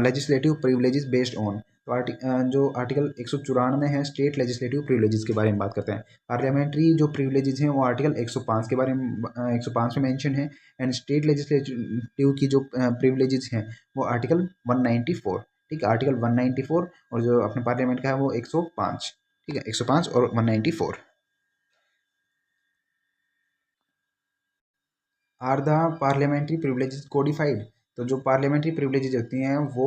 legislative privileges based on, तो जो आर्टिकल 194 है स्टेट लेजिस्लेटिव प्रिविलेजेस के बारे में बात करते हैं। पार्लियामेंट्री जो प्रिविलेजेस हैं वो आर्टिकल 105 के बारे में 105 में मेंशन है, एंड स्टेट लेजिस्लेटिव की जो प्रिविलेजेस हैं वो आर्टिकल 194। ठीक है, आर्टिकल 194, और जो अपने पार्लियामेंट का है वो 105। ठीक है, 105 और 194। Are the parliamentary privileges codified, तो जो पार्लियामेंट्री प्रिविलेजेस होती हैं वो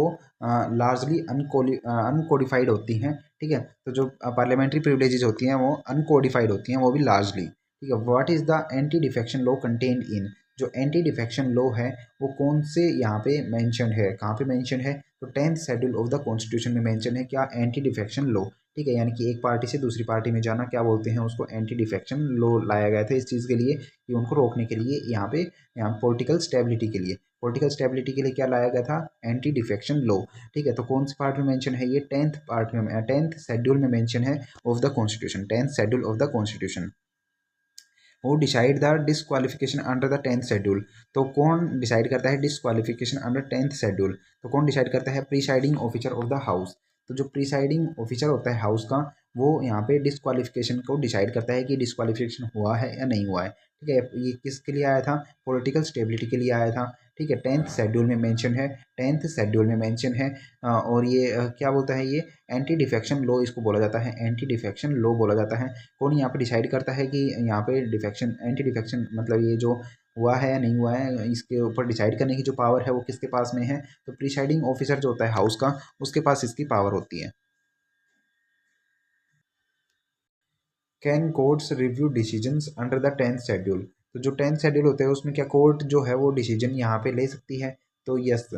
लार्जली अनकोडिफाइड होती हैं। ठीक है, तो जो पार्लियामेंट्री प्रिविलेजेस होती हैं वो अनकोडिफाइड होती हैं, वो भी लार्जली। ठीक है, what is the anti defection law contained in, जो एंटी डिफेक्शन लॉ है वो कौन से यहाँ पे मेंशन है, कहाँ पे मेंशन है, तो 10th schedule of the constitution में मेंशन है क्या, एंटी डिफेक्शन लॉ। ठीक है, यानी कि एक पार्टी से दूसरी पार्टी में जाना क्या बोलते हैं उसको, एंटी डिफेक्शन लॉ लाया गया था इस चीज़ के लिए कि उनको रोकने के लिए, यहाँ पे पॉलिटिकल स्टेबिलिटी के लिए। पॉलिटिकल स्टेबिलिटी के लिए क्या लाया गया था, एंटी डिफेक्शन लॉ। ठीक है, तो कौन से पार्ट में मेंशन है ये, 10th पार्ट में, 10th शेड्यूल में मेंशन है of the constitution, 10th schedule of the constitution. वो decide the disqualification under the 10th schedule. तो कौन डिसाइड करता है डिसक्वालिफिकेशन अंडर 10th शेड्यूल, तो कौन डिसाइड करता है, presiding officer of the house. तो जो प्रीसाइडिंग ऑफिसर होता है हाउस का, वो यहाँ पे डिसक्वालिफिकेशन को डिसाइड करता है कि डिसक्वालिफिकेशन हुआ है या नहीं हुआ है। ठीक है, ये किसके लिए आया था, पॉलिटिकल स्टेबिलिटी के लिए आया था। ठीक है, 10th शेड्यूल में मेंशन है, 10th शेड्यूल में मेंशन है। और ये क्या बोलता है, ये एंटी डिफेक्शन लॉ इसको बोला जाता है, एंटी डिफेक्शन लॉ बोला जाता है। कौन यहाँ पे डिसाइड करता है कि यहाँ पे डिफेक्शन, एंटी डिफेक्शन मतलब ये जो हुआ है या नहीं हुआ है, इसके ऊपर डिसाइड करने की जो पावर है वो किसके पास में है, तो प्रिसाइडिंग ऑफिसर जो होता है हाउस का, उसके पास इसकी पावर होती है। Can courts review decisions under the 10th schedule. तो जो 10th शेड्यूल होता है उसमें क्या कोर्ट जो है वो डिसीजन यहाँ पे ले सकती है, तो यस।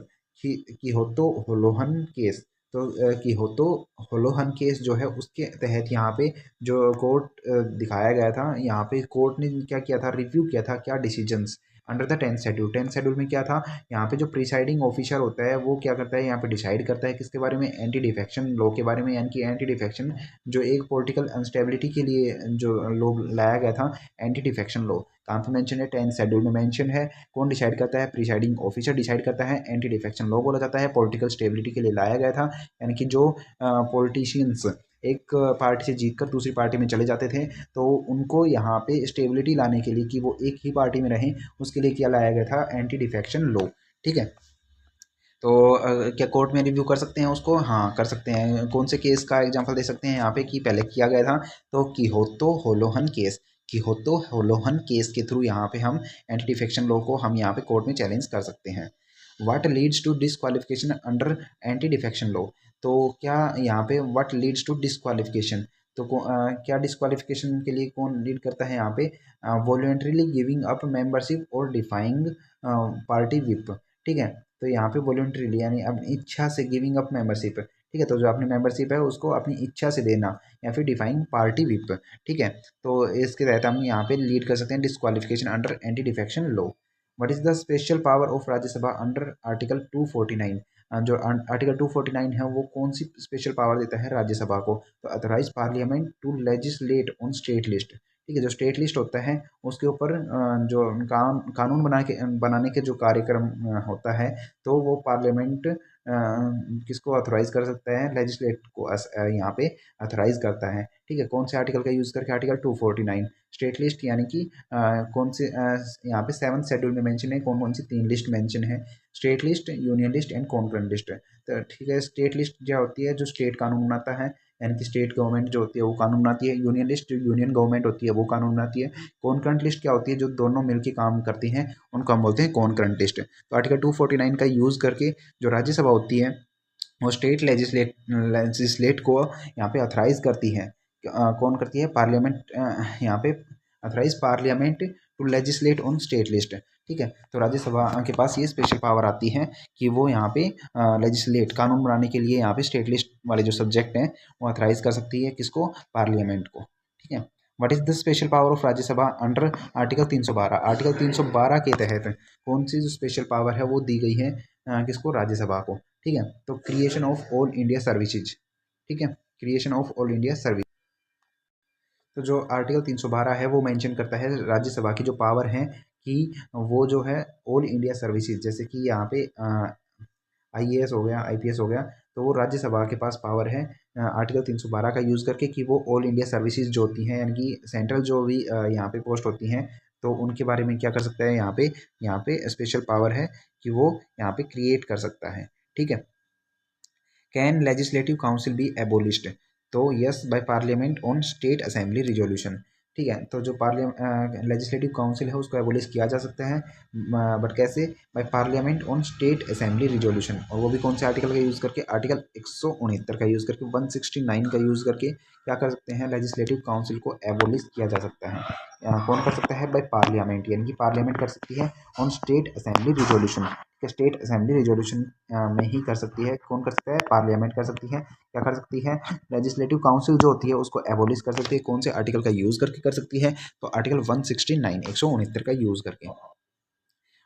किहोतो होलोहन केस, तो किहोतो होलोहन केस जो है उसके तहत यहाँ पे जो कोर्ट दिखाया गया था, यहाँ पे कोर्ट ने क्या किया था, रिव्यू किया था क्या, decisions under the 10th schedule. 10th schedule में क्या था, यहाँ पे जो प्रिसाइडिंग ऑफिसर होता है वो क्या करता है, यहाँ पे डिसाइड करता है किसके बारे में, एंटी डिफेक्शन लॉ के बारे में, यानी कि एंटी डिफेक्शन जो एक पॉलिटिकल अनस्टेबिलिटी के लिए जो लॉ लाया गया था, एंटी डिफेक्शन लॉ। कहाँ पे मेंशन है, 10th शेड्यूल में मेंशन है। कौन डिसाइड करता है, प्रिसाइडिंग ऑफिसर डिसाइड करता है। एंटी डिफेक्शन लॉ बोला जाता है, पॉलिटिकल स्टेबिलिटी के लिए लाया गया था, यानी कि जो पॉलिटिशियंस एक पार्टी से जीतकर दूसरी पार्टी में चले जाते थे, तो उनको यहाँ पे स्टेबिलिटी लाने के लिए कि वो एक ही पार्टी में रहें, उसके लिए क्या लाया गया था, एंटी डिफेक्शन लॉ। ठीक है, तो क्या कोर्ट में रिव्यू कर सकते हैं उसको, हाँ कर सकते हैं। कौन से केस का एग्जांपल दे सकते हैं यहाँ पे, कि पहले किया गया था तो किहोतो होलोहन केस, किहोतो होलोहन केस के थ्रू यहाँ पे हम एंटी डिफेक्शन लॉ को हम यहाँ पे कोर्ट में चैलेंज कर सकते हैं। What leads to disqualification under anti defection law. तो क्या यहाँ पे व्हाट लीड्स टू डिसक्वालिफिकेशन, तो क्या डिसक्वालिफिकेशन के लिए कौन लीड करता है यहाँ पे, वॉलेंट्रीली गिविंग अप मेंबरशिप और डिफाइंग पार्टी विप। ठीक है, तो यहाँ पे वॉलेंट्रीली यानी अपनी इच्छा से गिविंग अप मेंबरशिप। ठीक है, तो जो अपनी मेंबरशिप है उसको अपनी इच्छा से देना, या फिर डिफाइंग पार्टी विप। ठीक है, तो इसके तहत हम यहाँ पे लीड कर सकते हैं disqualification under anti defection law. What is the special power of Rajya Sabha under article 249। जो आर्टिकल 249 है वो कौन सी स्पेशल पावर देता है राज्यसभा को, तो authorise parliament to legislate on state list. ठीक है, जो स्टेट लिस्ट होता है उसके ऊपर जो कानून बनाने के जो कार्यक्रम होता है, तो वो पार्लियामेंट किसको अथोराइज कर सकता है, लेजिस्लेट को यहाँ पे अथोराइज करता है। ठीक है, कौन से आर्टिकल का यूज़ करके, आर्टिकल 249 स्टेट लिस्ट, यानी कि कौन से यहाँ पे 7th शेड्यूल में मेंशन है कौन कौन सी 3 लिस्ट मेंशन है, state list, union list and concurrent list. तो ठीक है, स्टेट लिस्ट जो होती है जो स्टेट कानून बनाता है, यानी कि स्टेट गवर्नमेंट जो होती है वो कानून बनाती है। यूनियन लिस्ट जो यूनियन गवर्नमेंट होती है वो कानून बनाती है। कॉन्करेंट लिस्ट क्या होती है, जो दोनों मिलकर काम करती हैं उनको हम बोलते हैं कॉन्करेंट लिस्ट। तो आर्टिकल 249 का यूज़ करके जो राज्यसभा होती है वो स्टेट लेजिस्लेट को यहाँ पे अथराइज करती है। कौन करती है, पार्लियामेंट यहाँ पे authorise parliament to legislate on state list. ठीक है, तो राज्यसभा के पास ये स्पेशल पावर आती है कि वो यहाँ पे लेजिस्लेट कानून बनाने के लिए यहाँ पे स्टेट लिस्ट वाले जो सब्जेक्ट हैं वो अथराइज कर सकती है किसको, पार्लियामेंट को। ठीक है, what is the special power of Rajya Sabha under article 312। Article 312 के तहत कौन सी जो स्पेशल पावर है वो दी गई है किसको, राज्यसभा को। ठीक है, तो creation of all India services. ठीक है, creation of all India service. तो जो आर्टिकल 312 है वो मेंशन करता है राज्यसभा की जो पावर है कि वो जो है ऑल इंडिया सर्विसेज, जैसे कि यहाँ पे आईएएस हो गया, आईपीएस हो गया, तो वो राज्यसभा के पास पावर है आर्टिकल 312 का यूज़ करके कि वो ऑल इंडिया सर्विसेज जो होती हैं, यानी कि सेंट्रल जो भी यहाँ पे पोस्ट होती हैं, तो उनके बारे में क्या कर सकता है, यहाँ पे स्पेशल पावर है कि वो यहाँ पे क्रिएट कर सकता है। ठीक है, can legislative council be abolished, तो yes by parliament on state assembly resolution. ठीक है, तो जो लेजिस्लेटिव काउंसिल है उसको एबोलिश किया जा सकता है, बट कैसे, bye parliament on state assembly resolution, और वो भी कौन से आर्टिकल का यूज़ करके, आर्टिकल 169 का यूज़ करके, 169 का यूज़ करके क्या कर सकते हैं, लेजिस्लेटिव काउंसिल को एबोलिश किया जा सकता है। कौन कर सकता है, बाय पार्लियामेंट, यानी कि पार्लियामेंट कर सकती है on state assembly resolution. State assembly resolution में ही कर सकती है। कौन कर सकता है, पार्लियामेंट कर सकती है। क्या कर सकती है, लेजिस्लेटिव काउंसिल जो होती है उसको एबोलिश कर सकती है। कौन से आर्टिकल का यूज़ करके कर सकती है, तो आर्टिकल 169 169 का यूज़ करके।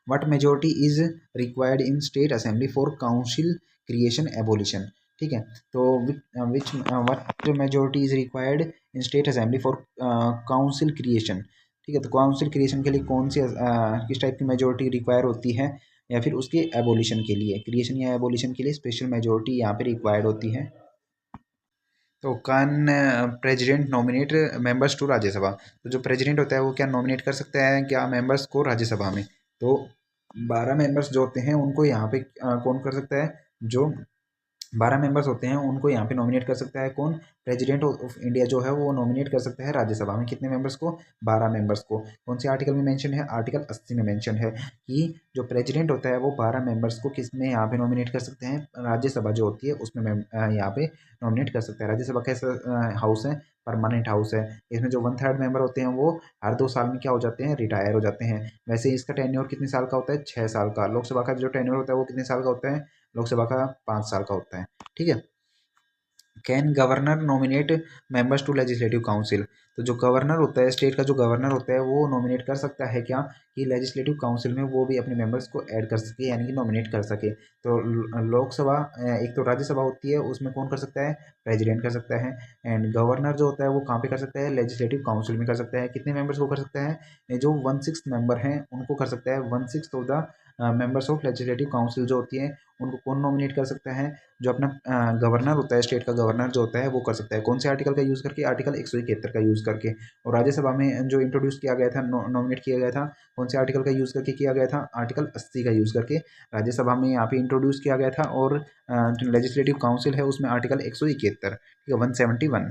What majority is required in state assembly for council creation abolition. ठीक है, तो विच what majority is required in state assembly for council creation. ठीक है, तो काउंसिल क्रिएशन के लिए कौन सी किस टाइप की मेजोरिटी रिक्वायर होती है, या फिर उसके एबोलिशन के लिए, क्रिएशन या एबोलिशन के लिए स्पेशल मेजोरिटी यहाँ पे रिक्वायर्ड होती है। तो can president nominate members to Rajya Sabha. तो जो प्रेसिडेंट होता है वो क्या नॉमिनेट कर सकता है क्या मेंबर्स को राज्यसभा में। तो 12 मेंबर्स जो होते हैं उनको यहाँ पे कौन कर सकता है, जो 12 मेंबर्स होते हैं उनको यहाँ पे नॉमिनेट कर सकता है कौन, प्रेसिडेंट ऑफ इंडिया जो है वो नॉमिनेट कर सकता है राज्यसभा में कितने मेंबर्स को, 12 मेंबर्स को। कौन से आर्टिकल में मेंशन है, आर्टिकल 80 में मेंशन है कि जो प्रेसिडेंट होता है वो 12 मेंबर्स को किस में यहाँ पे नॉमिनेट कर सकते हैं, राज्यसभा जो होती है उसमें यहाँ पे नॉमिनेट कर सकता है। राज्यसभा कैसा हाउस है, परमानेंट हाउस है। इसमें जो 1/3 मेंबर होते हैं वो हर 2 साल में क्या हो जाते हैं, रिटायर हो जाते हैं। वैसे इसका टेन्योर कितने साल का होता है, 6 साल का। लोकसभा का जो टेन्योर होता है वो कितने साल का होता है, लोकसभा का 5 साल का होता है। ठीक है, can governor nominate members to legislative council. तो जो गवर्नर होता है, स्टेट का जो गवर्नर होता है वो नॉमिनेट कर सकता है क्या, कि लेजिस्लेटिव काउंसिल में वो भी अपने मेंबर्स को ऐड कर सके, यानी कि नॉमिनेट कर सके। तो लोकसभा एक तो राज्यसभा होती है उसमें कौन कर सकता है, प्रेसिडेंट कर सकता है। एंड गवर्नर जो होता है वो कहाँ पे कर सकता है, लेजिस्लेटिव काउंसिल में कर सकता है। कितने मेंबर्स को कर सकता है, जो 1/6 मेंबर हैं उनको कर सकता है। 1/6 of the members of legislative council जो होती है उनको कौन नॉमिनेट कर सकता है, जो अपना गवर्नर होता है, स्टेट का गवर्नर जो होता है वो कर सकता है। कौन से आर्टिकल का यूज़ करके, आर्टिकल 171 का यूज़ करके। और राज्यसभा में जो इंट्रोड्यूस किया गया था, नॉमिनेट किया गया था, कौन से आर्टिकल का यूज़ करके किया गया था, आर्टिकल 80 का यूज़ करके राज्यसभा में यहाँ पे इंट्रोड्यूस किया गया था। और जो लेजिस्लेटिव काउंसिल है उसमें आर्टिकल 171, ठीक है, 171।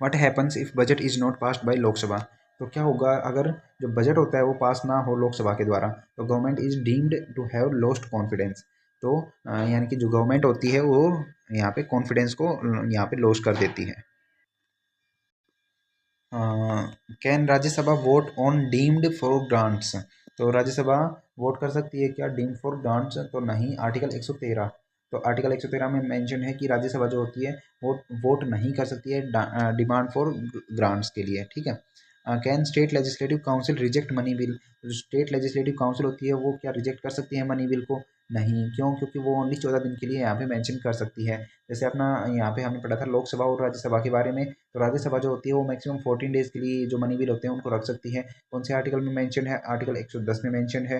What happens if budget is not passed by Lok Sabha. तो क्या होगा अगर जो बजट होता है वो पास ना हो लोकसभा के द्वारा, तो government is deemed to have lost confidence. तो यानी कि जो गवर्नमेंट होती है वो यहाँ पे कॉन्फिडेंस को यहाँ पे लॉस कर देती है। Can Rajya Sabha vote on deemed for grants. तो राज्यसभा वोट कर सकती है क्या डीम्ड फॉर ग्रांट्स, तो नहीं, आर्टिकल 113। तो आर्टिकल 113 में मेंशन है कि राज्यसभा जो होती है वो वोट नहीं कर सकती है डिमांड फॉर ग्रांट्स के लिए। ठीक है, can state legislative council reject money bill. जो स्टेट लेजिस्लेटिव काउंसिल होती है वो क्या रिजेक्ट कर सकती है मनी बिल को, नहीं। क्यों, क्योंकि वो ओनली 14 दिन के लिए यहाँ पे मेंशन कर सकती है। जैसे अपना यहाँ पे हमने पढ़ा था लोकसभा और राज्यसभा के बारे में, तो राज्यसभा जो होती है वो मैक्सिमम 14 डेज के लिए जो मनी बिल होते हैं उनको रख सकती है। कौन से आर्टिकल में मेंशन है, आर्टिकल 110 में मेंशन है।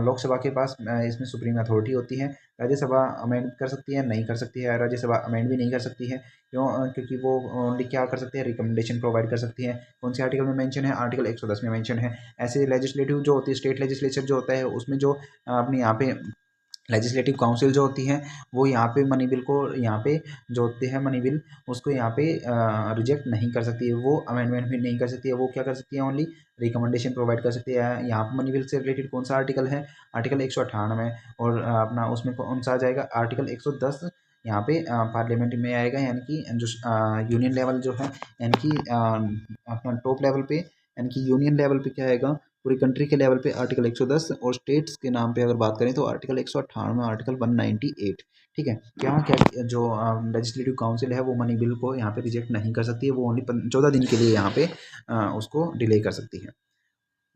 लोकसभा के पास इसमें सुप्रीम अथॉरिटी होती है। राज्यसभा अमेंड कर सकती है, नहीं कर सकती है, राज्यसभा अमेंड भी नहीं कर सकती है। क्यों, क्योंकि वो ओनली क्या कर सकती है, रिकमेंडेशन प्रोवाइड कर सकती है। कौन से आर्टिकल में मेंशन है, आर्टिकल 110 में मेंशन है। ऐसे लेजिस्लेटिव जो होती है, स्टेट लेजिस्लेचर जो होता है उसमें जो अपने यहाँ पे लेजिस्लेटिव काउंसिल जो होती है वो यहाँ पे मनी बिल को यहाँ पे जो होते हैं मनी बिल उसको यहाँ पे रिजेक्ट नहीं कर सकती है, वो अमेंडमेंट भी नहीं कर सकती है। वो क्या कर सकती है, ओनली रिकमेंडेशन प्रोवाइड कर सकती है। यहाँ पे मनी बिल से रिलेटेड कौन सा आर्टिकल है, आर्टिकल 198। और अपना उसमें कौन सा आ जाएगा, आर्टिकल 110 यहाँ पे पार्लियामेंट में आएगा, यानी कि जो यूनियन लेवल जो है, यानी कि अपना टॉप लेवल पे, यानी कि यूनियन लेवल पे क्या आएगा, पूरी कंट्री के लेवल पे आर्टिकल 110। और स्टेट्स के नाम पे अगर बात करें तो आर्टिकल 198, आर्टिकल 198। ठीक है, क्या क्या जो लेजिस्लेटिव काउंसिल है वो मनी बिल को यहाँ पे रिजेक्ट नहीं कर सकती है, वो ओनली 14 दिन के लिए यहाँ पे उसको डिले कर सकती है।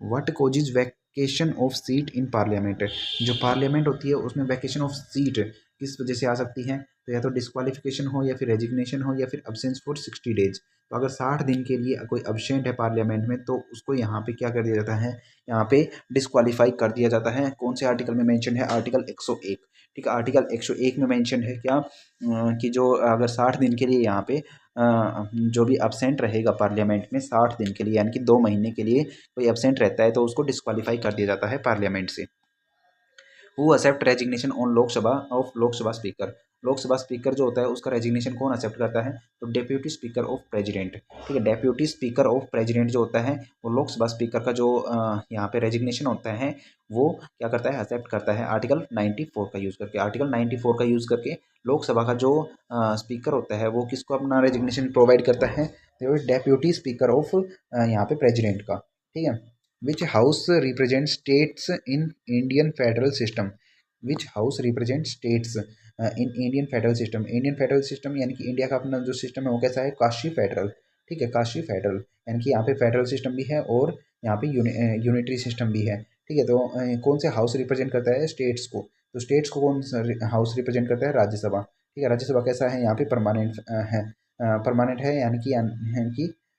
What causes vacation of seat in parliament. जो पार्लियामेंट होती है उसमें वैकेशन ऑफ सीट किस वजह से आ सकती है, तो या तो डिस्क्वालिफिकेशन हो, या फिर रेजिग्नेशन हो, या फिर अब्सेंस फॉर 60 डेज। तो अगर 60 दिन के लिए कोई अब्सेंट है पार्लियामेंट में तो उसको यहाँ पे क्या कर दिया जाता है, यहाँ पे डिस्क्वालीफाई कर दिया जाता है। कौन से आर्टिकल में मेंशन है, आर्टिकल 101। ठीक है, आर्टिकल 101 में मेंशन है क्या, कि जो अगर 60 दिन के लिए यहाँ पे जो भी अब्सेंट रहेगा पार्लियामेंट में 60 दिन के लिए, यानी कि 2 महीने के लिए कोई एब्सेंट रहता है तो उसको डिस्क्वालीफाई कर दिया जाता है पार्लियामेंट से। Who accept resignation on Lok Sabha of Lok Sabha speaker. Lok Sabha speaker जो होता है उसका रेजिग्नेशन कौन एक्सेप्ट करता है, तो डेप्यूटी स्पीकर ऑफ प्रेसिडेंट। ठीक है, डेप्यूटी स्पीकर ऑफ प्रेसिडेंट जो होता है वो लोकसभा स्पीकर का जो यहाँ पे रेजिग्नेशन होता है वो क्या करता है, एक्सेप्ट करता है। आर्टिकल 94 का यूज़ करके, आर्टिकल 94 का यूज़ करके लोकसभा का जो स्पीकर होता है वो किसको अपना रेजिग्नेशन प्रोवाइड करता है, तो डेप्यूटी स्पीकर ऑफ यहाँ पे प्रेसिडेंट का। ठीक है, विच house represent states in Indian federal system. Which house represent states in Indian federal system. Indian federal system यानी कि इंडिया का अपना जो सिस्टम है वो कैसा है, काशी फेडरल। ठीक है, काशी फेडरल, यानी कि यहाँ पे फेडरल सिस्टम भी है और यहाँ पे यूनिटरी सिस्टम भी है। ठीक है, तो कौन से हाउस रिप्रेजेंट करता है स्टेट्स को, तो स्टेट्स को कौन सा हाउस रिप्रेजेंट करता है, राज्यसभा। ठीक है, राज्यसभा कैसा है यहाँ पे परमानेंट है, परमानेंट है, यानी कि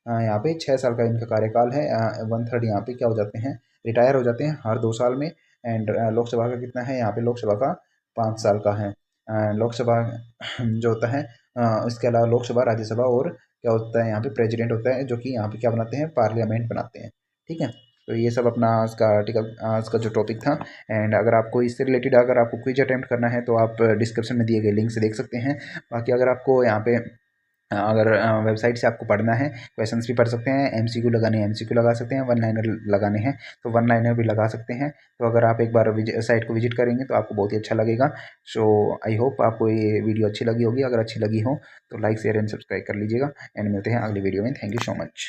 यहाँ पे 6 साल का इनका कार्यकाल है। 1/3 यहाँ पे क्या हो जाते हैं, रिटायर हो जाते हैं हर 2 साल में। एंड लोकसभा का कितना है, यहाँ पे लोकसभा का 5 साल का है। लोकसभा जो होता है, इसके अलावा लोकसभा, राज्यसभा और क्या होता है यहाँ पे प्रेसिडेंट होता है, जो कि यहाँ पे क्या बनाते हैं, पार्लियामेंट बनाते हैं। ठीक है, तो ये सब अपना आज का आर्टिकल, आज का जो टॉपिक था। एंड अगर आपको इससे रिलेटेड अगर आपको क्विज अटेम्प्ट करना है तो आप डिस्क्रिप्शन में दिए गए लिंक से देख सकते हैं। बाकी अगर आपको यहाँ पे अगर वेबसाइट से आपको पढ़ना है, क्वेश्चंस भी पढ़ सकते हैं, एमसीक्यू लगाने हैं एमसीक्यू लगा सकते हैं, वन लाइनर लगाने हैं तो वन लाइनर भी लगा सकते हैं। तो अगर आप एक बार साइट को विजिट करेंगे तो आपको बहुत ही अच्छा लगेगा। सो आई होप आपको ये वीडियो अच्छी लगी होगी। अगर अच्छी लगी हो तो लाइक शेयर एंड सब्सक्राइब कर लीजिएगा। एंड मिलते हैं अगली वीडियो में। Thank you so much.